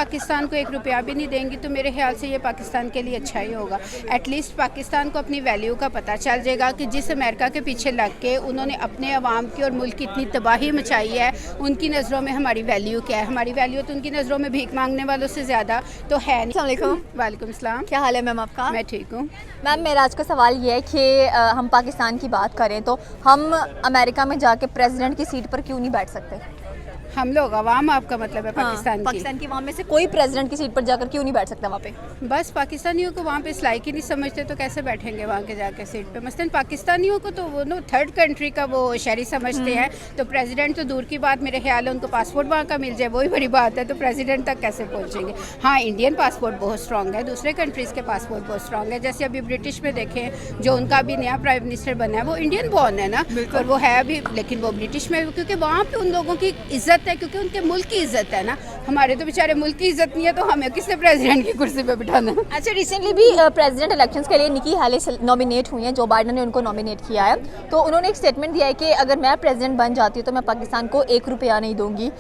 पाकिस्तान को 1 रुपया भी नहीं देंगी तो मेरे ख्याल से ये पाकिस्तान के लिए अच्छा ही होगा। एटलीस्ट पाकिस्तान को अपनी वैल्यू का पता चल जाएगा कि जिस अमेरिका के पीछे लग के उन्होंने अपने अवाम की और मुल्क की इतनी तबाही मचाई है, उनकी नज़रों में हमारी वैल्यू क्या है। हमारी वैल्यू तो उनकी नज़रों में भीख मांगने वालों से ज़्यादा तो है नहीं। अस्सलाम वालेकुम। वालेकुम सलाम। क्या हाल है मैम आपका? मैं ठीक हूँ। मैम मेरा आज का सवाल ये है कि हम पाकिस्तान की बात करें तो हम अमेरिका में जाके प्रेसिडेंट की सीट पर क्यों नहीं बैठ सकते? हम लोग अवाम, आपका मतलब है पाकिस्तान की अवाम में से कोई प्रेसिडेंट की सीट पर जाकर क्यों नहीं बैठ सकता वहाँ पे? बस पाकिस्तानियों को वहाँ पे इस लायक ही नहीं समझते तो कैसे बैठेंगे वहाँ के जाके सीट पे। मसलन पाकिस्तानियों को तो वो थर्ड कंट्री का वो शहरी समझते हैं, तो प्रेसिडेंट तो दूर की बात, मेरे ख्याल है उनको पासपोर्ट वहाँ का मिल जाए वही बड़ी बात है, तो प्रेसिडेंट तक कैसे पहुँचेंगे। हाँ, इंडियन पासपोर्ट बहुत स्ट्रॉन्ग है, दूसरे कंट्रीज़ के पासपोर्ट बहुत स्ट्रॉन्ग है। जैसे अभी ब्रिटिश में देखें, जो उनका अभी नया प्राइम मिनिस्टर बना है वो इंडियन बॉर्न है ना, और वो है अभी, लेकिन वो ब्रिटिश में, क्योंकि वहाँ पर उन लोगों की इज्जत है, क्योंकि उनके मुल्क की इज्जत है ना। हमारे तो बेचारे मुल्क की इज्जत नहीं है, तो हमें किसने प्रेसिडेंट की कुर्सी पे बिठाना है। अच्छा, रिसेंटली भी प्रेसिडेंट इलेक्शंस के लिए निकी हाले नॉमिनेट हुई हैं, जो बाइडन ने उनको नॉमिनेट किया है। तो उन्होंने एक स्टेटमेंट दिया है कि अगर मैं प्रेसिडेंट बन जाती हूँ तो मैं पाकिस्तान को 1 रुपया नहीं दूंगी।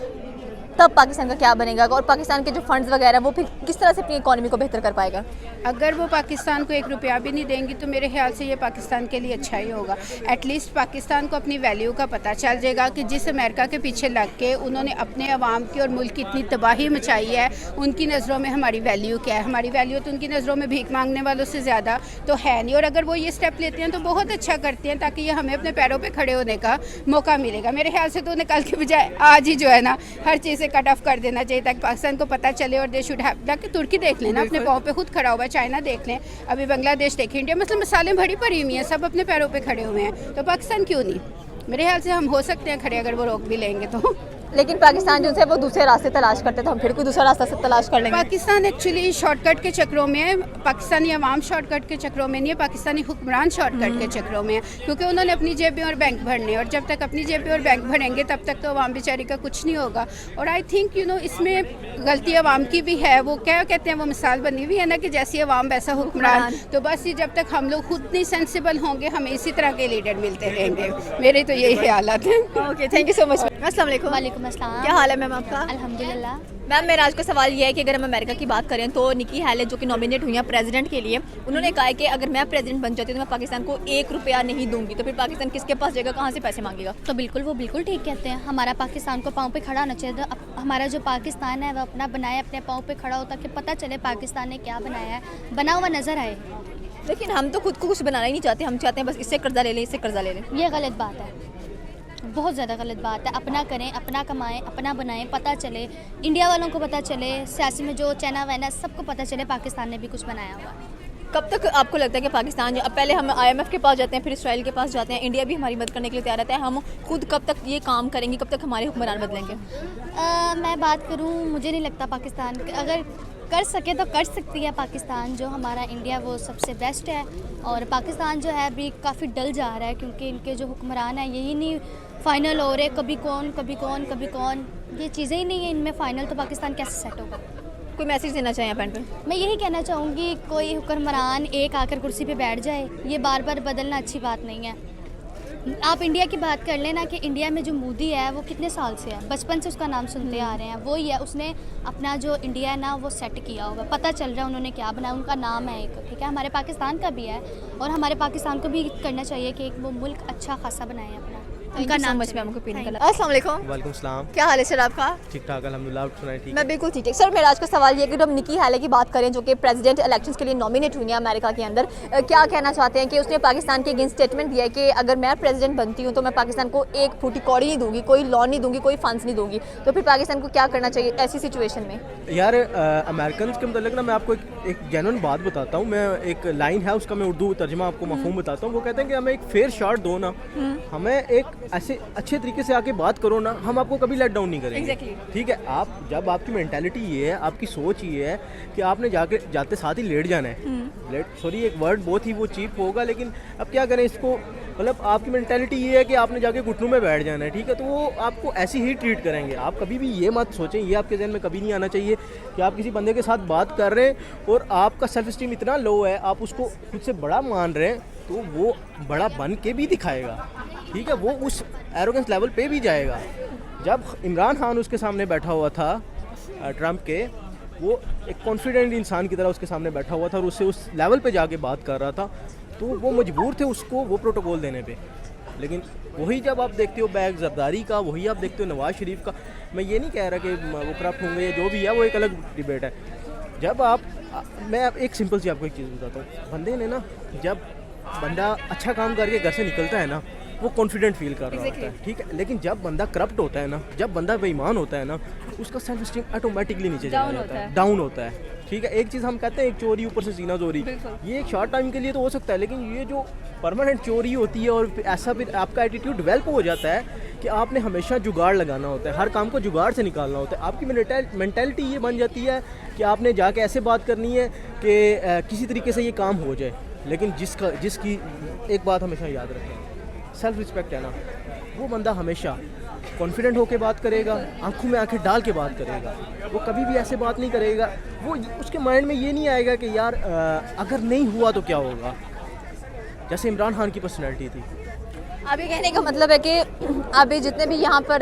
तब पाकिस्तान का क्या बनेगा और पाकिस्तान के जो फंड्स वगैरह वो फिर किस तरह से अपनी इकोनॉमी को बेहतर कर पाएगा? अगर वो पाकिस्तान को 1 रुपया भी नहीं देंगी तो मेरे ख्याल से ये पाकिस्तान के लिए अच्छा ही होगा। एटलीस्ट पाकिस्तान को अपनी वैल्यू का पता चल जाएगा कि जिस अमेरिका के पीछे लग के उन्होंने अपने अवाम की और मुल्क की इतनी तबाही मचाई है, उनकी नज़रों में हमारी वैल्यू क्या है। हमारी वैल्यू तो उनकी नज़रों में भीख मांगने वालों से ज़्यादा तो है नहीं, और अगर वो ये स्टेप लेते हैं तो बहुत अच्छा करते हैं, ताकि ये हमें अपने पैरों पर खड़े होने का मौका मिलेगा। मेरे ख्याल से तो उन्हें कल के बजाय आज ही जो है ना हर चीज़ से कट ऑफ कर देना चाहिए, ताकि पाकिस्तान को पता चले। और दे शुड हैव, ताकि तुर्की देख लेना अपने पाँव पे खुद खड़ा हुआ है, चाइना देख लें, अभी बांग्लादेश देखें, इंडिया मतलब मिसालें भरी पड़ी हुई हैं, सब अपने पैरों पे खड़े हुए हैं, तो पाकिस्तान क्यों नहीं? मेरे ख्याल से हम हो सकते हैं खड़े, अगर वो रोक भी लेंगे तो। लेकिन पाकिस्तान जो है वो दूसरे रास्ते तलाश करते तो हम फिर कोई दूसरा रास्ता से तलाश कर लेंगे। पाकिस्तान एक्चुअली शॉर्टकट के चक्रों में है, पाकिस्तानी अवाम शॉर्टकट के चक्रों में नहीं है, पाकिस्तानी हुक्मरान शॉर्टकट के चक्रों में है, क्योंकि उन्होंने अपनी जेबें और बैंक भरने, और जब तक अपनी जेबें और बैंक भरेंगे तब तक तो अवाम बेचारी का कुछ नहीं होगा। और आई थिंक इसमें गलती अवाम की भी है। वो क्या कहते हैं, वो मिसाल बनी हुई है ना कि जैसी अवाम वैसा हुक्मरान। तो बस ये जब तक हम लोग खुद नहीं सेंसिबल होंगे, हमें इसी तरह के लीडर मिलते रहेंगे। मेरे तो यही ख्यालात हैं। Okay, thank you so much. अस्सलाम वालेकुम। वालेकुम अस्सलाम। क्या हाल है मैम आपका? अल्हम्दुलिल्लाह। मैम मेरा आज का सवाल ये है कि अगर हम अमेरिका की बात करें तो निकी हाले जो कि नॉमिनेट हुई हैं प्रेसिडेंट के लिए, उन्होंने कहा है कि अगर मैं प्रेसिडेंट बन जाती हूँ तो मैं पाकिस्तान को 1 रुपया नहीं दूंगी। तो फिर पाकिस्तान किसके पास जाएगा, कहाँ से पैसे मांगेगा? तो बिल्कुल वो बिल्कुल ठीक कहते हैं, हमारा पाकिस्तान को पाँव पे खड़ा होना चाहिए। तो हमारा जो पाकिस्तान है वो अपना बनाए, अपने पाँव पे खड़ा हो, ताकि पता चले पाकिस्तान ने क्या बनाया है, बना हुआ नज़र आए। लेकिन हम तो खुद को कुछ बनाना ही नहीं चाहते, हम चाहते हैं बस इससे कर्जा ले लें, इससे कर्जा ले लें। ये गलत बात है, बहुत ज़्यादा गलत बात है। अपना करें, अपना कमाएं, अपना बनाएं, पता चले, इंडिया वालों को पता चले, सियासी में जो चाइना वैना सबको पता चले पाकिस्तान ने भी कुछ बनाया हुआ। कब तक आपको लगता है कि पाकिस्तान अब पहले हम IMF के पास जाते हैं, फिर इसराइल के पास जाते हैं, इंडिया भी हमारी मदद करने के लिए तैयार रहता है, हम खुद कब तक ये काम करेंगे, कब तक हमारे हुक्मरान बदलेंगे? मैं बात करूँ, मुझे नहीं लगता पाकिस्तान अगर कर सके तो कर सकती है। पाकिस्तान जो हमारा इंडिया वो सबसे बेस्ट है, और पाकिस्तान जो है अभी काफ़ी डल जा रहा है, क्योंकि इनके जो हुक्मरान हैं यही नहीं फ़ाइनल हो रहे, कभी कौन कभी कौन कभी कौन, ये चीज़ें ही नहीं है इनमें फ़ाइनल। तो पाकिस्तान कैसे सेट होगा? कोई मैसेज देना चाहिए पैन पे? मैं यही कहना चाहूँगी, कोई हुक्मरान एक आकर कुर्सी पे बैठ जाए, ये बार बार बदलना अच्छी बात नहीं है। आप इंडिया की बात कर लेना कि इंडिया में जो मोदी है वो कितने साल से है, बचपन से उसका नाम सुनते आ रहे हैं, वो ही है, उसने अपना जो इंडिया है ना वो सेट किया होगा, पता चल रहा है उन्होंने क्या बनाया, उनका नाम है एक, ठीक है। हमारे पाकिस्तान का भी है, और हमारे पाकिस्तान को भी करना चाहिए कि एक वो मुल्क अच्छा खासा बनाए अपना, उनका नाम समझ में हमको पीने का। अस्सलाम वालेकुम। वालेकुम सलाम। क्या हाल है सर आपका? ठीक ठाक अल्हम्दुलिल्लाह, आप सुनाए? ठीक मैं बिल्कुल ठीक है सर। मेरा आज का सवाल ये है कि हम निकी हाले की बात करें जो कि प्रेसिडेंट इलेक्शंस के लिए नॉमिनेट हुई हैं अमेरिका के अंदर, क्या कहना चाहते हैं कि उसने पाकिस्तान के अगेंस्ट स्टेटमेंट दिया है कि अगर मैं प्रेसिडेंट बनती हूँ तो मैं पाकिस्तान को 1 फूटी कौड़ी नहीं दूंगी, कोई लोन नहीं दूंगी, कोई फंड्स नहीं दूंगी। तो फिर पाकिस्तान को क्या करना चाहिए ऐसी सिचुएशन में? यार अमेरिकन के मतलब ना मैं आपको एक जेन्युइन बात बताता हूँ। मैं एक लाइन है उसका मैं उर्दू तर्जमा आपको मफहूम बताता हूँ। वो कहते हैं कि हमें एक फेयर शॉट दो ना, हमें एक ऐसे अच्छे तरीके से आके बात करो ना, हम आपको कभी लेट डाउन नहीं करेंगे। ठीक है, आप जब आपकी मेंटालिटी ये है, आपकी सोच ये है कि आपने जाते साथ ही लेट जाना है, सॉरी एक वर्ड बहुत ही वो चीप होगा, लेकिन अब क्या करें इसको, मतलब आपकी मेंटालिटी ये है कि आपने जाके घुटनों में बैठ जाना है, ठीक है। तो वो आपको ऐसी ही ट्रीट करेंगे। आप कभी भी ये मत सोचें, ये आपके जहन में कभी नहीं आना चाहिए कि आप किसी बंदे के साथ बात कर रहे हैं और आपका सेल्फ स्टीम इतना लो है, आप उसको खुद से बड़ा मान रहे हैं, तो वो बड़ा बन के भी दिखाएगा, ठीक है। वो उस एरोगेंस लेवल पे भी जाएगा। जब इमरान खान उसके सामने बैठा हुआ था ट्रंप के, वो एक कॉन्फिडेंट इंसान की तरह उसके सामने बैठा हुआ था और उससे उस लेवल पे जाके बात कर रहा था, तो वो मजबूर थे उसको वो प्रोटोकॉल देने पे। लेकिन वही जब आप देखते हो बैग जरदारी का, वही आप देखते हो नवाज़ शरीफ का, मैं ये नहीं कह रहा कि वो करप्ट होंगे या जो भी है, वो एक अलग डिबेट है। जब आप मैं एक सिंपल सी आपको एक चीज़ बताता हूँ, बंदे ने ना, जब बंदा अच्छा काम करके घर से निकलता है ना, वो कॉन्फिडेंट फील कर रहा होता है, ठीक है। लेकिन जब बंदा करप्ट होता है ना, जब बंदा बेईमान होता है ना, उसका सेल्फ स्टीम ऑटोमेटिकली नीचे चला जाता है, डाउन होता है, ठीक है। एक चीज़ हम कहते हैं एक चोरी ऊपर से सीना चोरी, ये एक शॉर्ट टाइम के लिए तो हो सकता है, लेकिन ये जो परमानेंट चोरी होती है और ऐसा फिर आपका एटीट्यूड डेवलप हो जाता है कि आपने हमेशा जुगाड़ लगाना होता है, हर काम को जुगाड़ से निकालना होता है। आपकी मेंटालिटी ये बन जाती है कि आपने जाके ऐसे बात करनी है कि किसी तरीके से ये काम हो जाए। लेकिन जिसकी एक बात हमेशा याद रखें, सेल्फ रिस्पेक्ट है ना, वो बंदा हमेशा कॉन्फिडेंट होकर बात करेगा, आंखों में आंखें डाल के बात करेगा, वो कभी भी ऐसे बात नहीं करेगा। वो उसके माइंड में ये नहीं आएगा कि यार अगर नहीं हुआ तो क्या होगा, जैसे इमरान खान की पर्सनैलिटी थी। अभी कहने का मतलब है कि अभी जितने भी यहाँ पर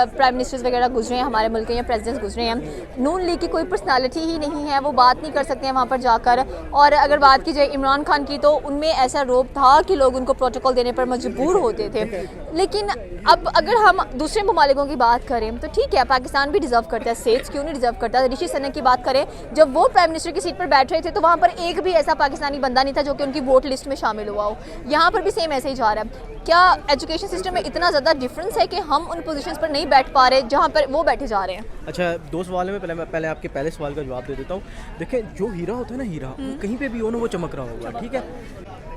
प्राइम मिनिस्टर्स वगैरह गुजरे हैं हमारे मुल्क के या प्रेसिडेंट्स गुजरे हैं, नून लीग की कोई पर्सनालिटी ही नहीं है, वो बात नहीं कर सकते हैं वहाँ पर जाकर। और अगर बात की जाए इमरान खान की, तो उनमें ऐसा रोब था कि लोग उनको प्रोटोकॉल देने पर मजबूर होते थे। लेकिन अब अगर हम दूसरे ममालिकों की बात करें तो ठीक है, पाकिस्तान भी डिज़र्व करता है, स्टेट्स क्यों नहीं डिज़र्व करता। ऋषि सनक की बात करें, जब वो प्राइम मिनिस्टर की सीट पर बैठ रहे थे तो वहाँ पर एक भी ऐसा पाकिस्तानी बंदा नहीं था जो कि उनकी वोट लिस्ट में शामिल हुआ हो। यहाँ पर भी सेम ऐसे ही जा रहा है। क्या एजुकेशन सिस्टम में इतना ज़्यादा डिफरेंस है कि हम उन पोजीशंस पर नहीं बैठ पा रहे जहाँ पर वो बैठे जा रहे हैं? अच्छा, दो सवाल में पहले आपके पहले सवाल का जवाब दे देता हूँ। देखिए, जो हीरा होता है ना, हीरा वो कहीं पे भी हो ना, वो चमक रहा होगा, ठीक है।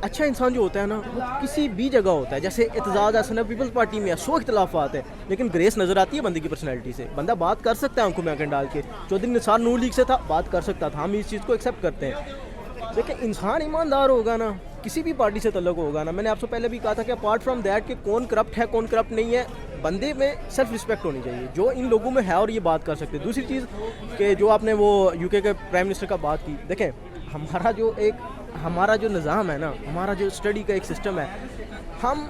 अच्छा इंसान जो होता है ना, वो किसी भी जगह होता है। जैसे एतजाज़ हसन पीपल्स पार्टी में 100 इख्तलाफात है, लेकिन ग्रेस नज़र आती है बंदे की पर्सनैलिटी से। बंदा बात कर सकता है आंखों में आंखें डाल के। चौधरी निसार नून लीग से था, बात कर सकता था, हम इस चीज़ को एक्सेप्ट करते हैं। देखिए, इंसान ईमानदार होगा ना, किसी भी पार्टी से तल्लुक़ होगा ना, मैंने आपसे पहले भी कहा था कि अपार्ट फ्रॉम दैट कि कौन करप्ट है कौन करप्ट नहीं है, बंदे में सेल्फ रिस्पेक्ट होनी चाहिए, जो इन लोगों में है और ये बात कर सकते हैं। दूसरी चीज़ कि जो आपने वो यूके के प्राइम मिनिस्टर का बात की, देखें हमारा जो निज़ाम है ना, हमारा जो स्टडी का एक सिस्टम है, हम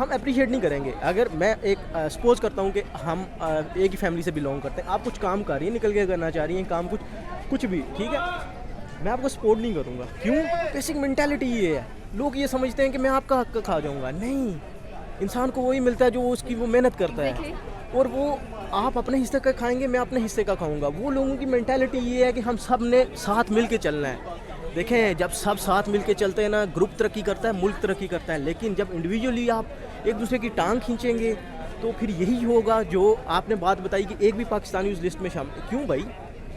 अप्रिशिएट नहीं करेंगे। अगर मैं एक सपोज करता हूँ कि हम एक ही फैमिली से बिलोंग करते हैं, आप कुछ काम कर रही हैं, निकल के करना चाह रही हैं काम, कुछ भी, ठीक है, मैं आपको सपोर्ट नहीं करूँगा। क्यों? बेसिक मेंटालिटी ये है। लोग ये समझते हैं कि मैं आपका हक खा जाऊँगा। नहीं, इंसान को वही मिलता है जो उसकी वो मेहनत करता है, और वो आप अपने हिस्से का खाएंगे, मैं अपने हिस्से का खाऊंगा। वो लोगों की मेंटालिटी ये है कि हम सब ने साथ मिल के चलना है। देखें, जब सब साथ मिल के चलते हैं ना, ग्रुप तरक्की करता है, मुल्क तरक्की करता है। लेकिन जब इंडिविजुअली आप एक दूसरे की टांग खींचेंगे तो फिर यही होगा जो आपने बात बताई कि एक भी पाकिस्तानी उस लिस्ट में शामिल। क्यों भाई?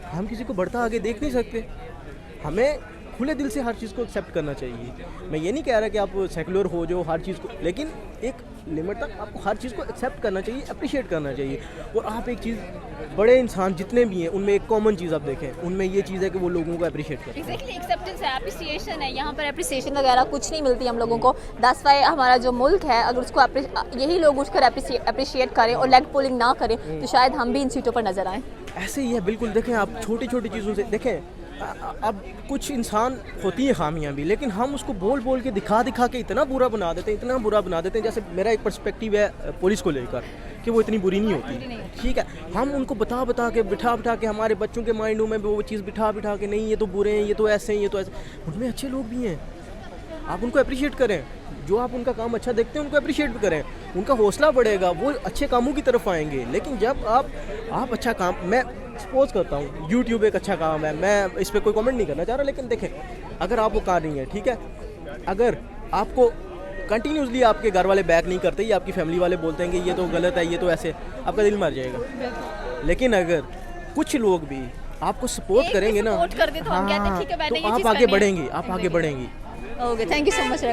हम किसी को बढ़ता आगे देख नहीं सकते। हमें खुले दिल से हर चीज़ को एक्सेप्ट करना चाहिए। मैं ये नहीं कह रहा कि आप सेकुलर हो जो हर चीज़ को, लेकिन एक लिमिट तक आपको हर चीज़ को एक्सेप्ट करना चाहिए, अप्रिशिएट करना चाहिए। और आप एक चीज़, बड़े इंसान जितने भी हैं उनमें एक कॉमन चीज़ आप देखें, उनमें ये चीज़ है कि वो लोगों को अप्रिशिएट करते हैं। एक्जेक्टली, एक्सेप्टेंस है, अप्रिसिएशन है। यहाँ पर अप्रिसिएशन वगैरह कुछ नहीं मिलती हम लोगों को। दैट्स व्हाई हमारा जो मुल्क है, अगर उसको यही लोग उठकर अप्रिशिएट करें और लेग पुलिंग ना करें तो शायद हम भी इन सीटों पर नजर आएँ। ऐसे ही है, बिल्कुल। देखें, आप छोटी छोटी चीज़ों से देखें, अब कुछ इंसान होती हैं खामियां भी, लेकिन हम उसको बोल बोल के दिखा के इतना बुरा बना देते हैं, इतना बुरा बना देते हैं। जैसे मेरा एक पर्सपेक्टिव है पुलिस को लेकर कि वो इतनी बुरी नहीं होती, ठीक है। हम उनको बिठा के हमारे बच्चों के माइंडों में वो चीज़ बिठा के, नहीं ये तो बुरे हैं, ये तो ऐसे हैं, ये तो ऐसे। उनमें अच्छे लोग भी हैं, आप उनको अप्रिशिएट करें। जो आप उनका काम अच्छा देखते हैं उनको अप्रिशिएट भी करें, उनका हौसला बढ़ेगा, वो अच्छे कामों की तरफ आएंगे। लेकिन जब आप अच्छा काम, मैं सपोज करता हूँ यूट्यूब एक अच्छा काम है, मैं इस पर कोई कमेंट नहीं करना चाह रहा, लेकिन देखें, अगर आप वो कर रही हैं, ठीक है, अगर आपको कंटिन्यूसली आपके घर वाले बैक नहीं करते, या आपकी फैमिली वाले बोलते हैं कि ये तो गलत है, ये तो ऐसे, आपका दिल मर जाएगा। लेकिन अगर कुछ लोग भी आपको सपोर्ट करेंगे ना, कर दे तो हम कहते हैं ठीक है, मैंने ये तो चीज़ आप आगे करनी है। बढ़ेंगी, आप आगे बढ़ेंगी। Okay, thank you so much.